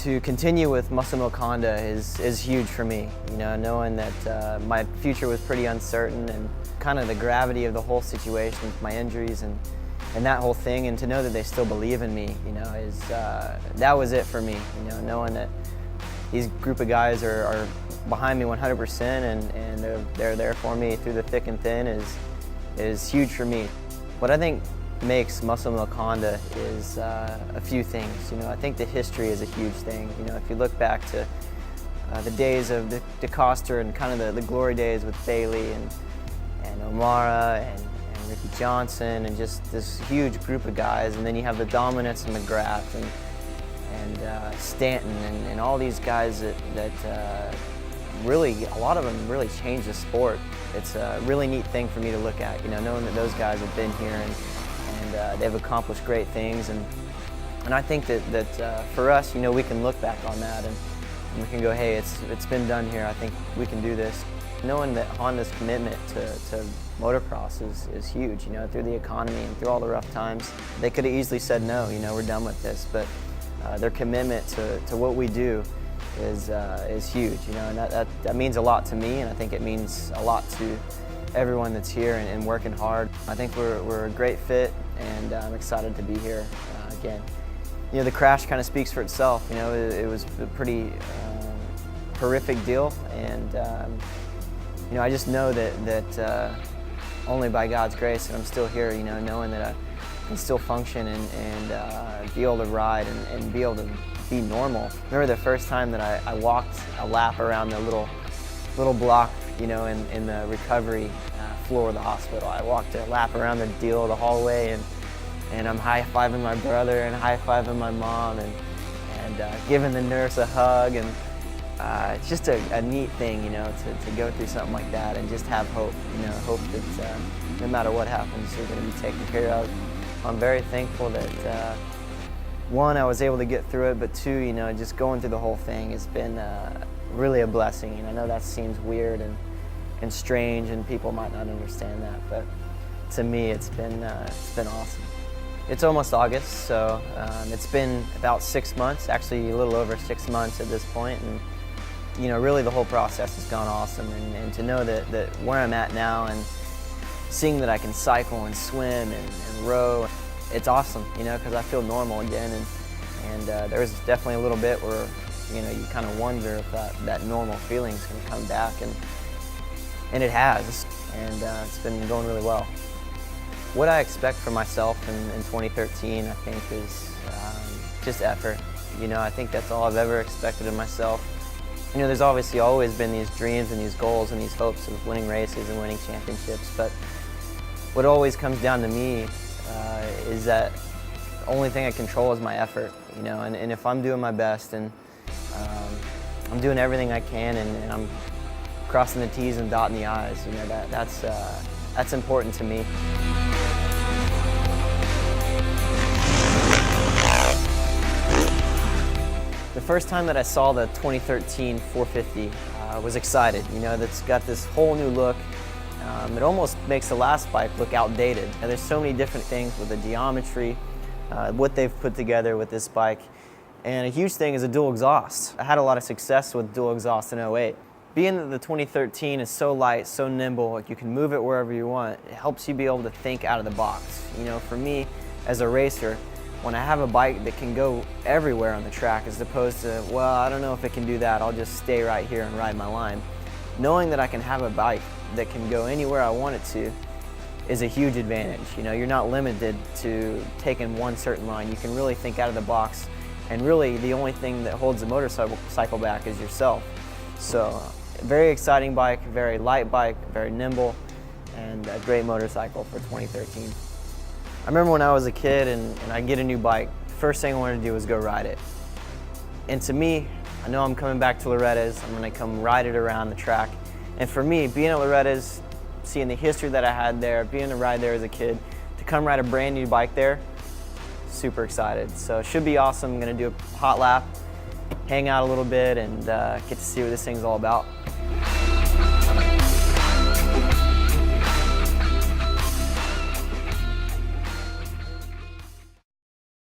To continue with Muscle Milk Honda is huge for me. You know, knowing that my future was pretty uncertain and kind of the gravity of the whole situation with my injuries and that whole thing, and to know that they still believe in me, you know, is that was it for me. You know, knowing that these group of guys are behind me 100% and they're there for me through the thick and thin is huge for me. What I think makes Muscle Milk Honda is a few things. You know, I think the history is a huge thing. You know, if you look back to the days of DeCoster and kind of the glory days with Bailey and O'Mara and Ricky Johnson and just this huge group of guys, and then you have the dominance of McGrath and Stanton and all these guys that really, a lot of them really changed the sport. It's a really neat thing for me to look at, you know, knowing that those guys have been here and they've accomplished great things, and I think that for us, you know, we can look back on that and we can go, hey, it's been done here. I think we can do this. Knowing that Honda's commitment to motocross is huge, you know, through the economy and through all the rough times. They could have easily said no, you know, we're done with this, but their commitment to what we do is huge, you know, and that means a lot to me, and I think it means a lot to everyone that's here and working hard. I think we're a great fit, and I'm excited to be here again. You know, the crash kind of speaks for itself. You know, it was a pretty horrific deal, and you know, I just know that only by God's grace that I'm still here. You know, knowing that I can still function and be able to ride and be able to be normal. Remember the first time that I walked a lap around the little block, you know, in the recovery floor of the hospital. I walked a lap around the deal, the hallway, and I'm high-fiving my brother and high-fiving my mom and giving the nurse a hug, and it's just a neat thing, you know, to go through something like that and just have hope, you know, hope that no matter what happens, you're going to be taken care of. I'm very thankful that one, I was able to get through it, but two, you know, just going through the whole thing has been really a blessing. And I know that seems weird and strange, and people might not understand that, but to me, it's been awesome. It's almost August, so it's been about 6 months, actually a little over 6 months at this point, and you know, really the whole process has gone awesome, and to know that where I'm at now and seeing that I can cycle and swim and row, it's awesome, you know, because I feel normal again, and there's definitely a little bit where, you know, you kind of wonder if that normal feeling's going to come back, and it has, and it's been going really well. What I expect for myself in 2013, I think, is just effort. You know, I think that's all I've ever expected of myself. You know, there's obviously always been these dreams and these goals and these hopes of winning races and winning championships, but what always comes down to me is that the only thing I control is my effort, you know, and if I'm doing my best and I'm doing everything I can and I'm crossing the T's and dotting the I's, you know, that's important to me. The first time that I saw the 2013 450, I was excited. You know, that's got this whole new look. It almost makes the last bike look outdated. And there's so many different things with the geometry, what they've put together with this bike. And a huge thing is a dual exhaust. I had a lot of success with dual exhaust in '08. Being that the 2013 is so light, so nimble, like you can move it wherever you want, it helps you be able to think out of the box. You know, for me, as a racer, when I have a bike that can go everywhere on the track as opposed to, well, I don't know if it can do that, I'll just stay right here and ride my line. Knowing that I can have a bike that can go anywhere I want it to is a huge advantage. You know, you're not limited to taking one certain line. You can really think out of the box, and really the only thing that holds the motorcycle back is yourself. So, very exciting bike, very light bike, very nimble, and a great motorcycle for 2013. I remember when I was a kid and I'd get a new bike, the first thing I wanted to do was go ride it. And to me, I know I'm coming back to Loretta's, I'm gonna come ride it around the track. And for me, being at Loretta's, seeing the history that I had there, being to ride there as a kid, to come ride a brand new bike there, super excited. So it should be awesome. I'm gonna do a hot lap, hang out a little bit, and get to see what this thing's all about.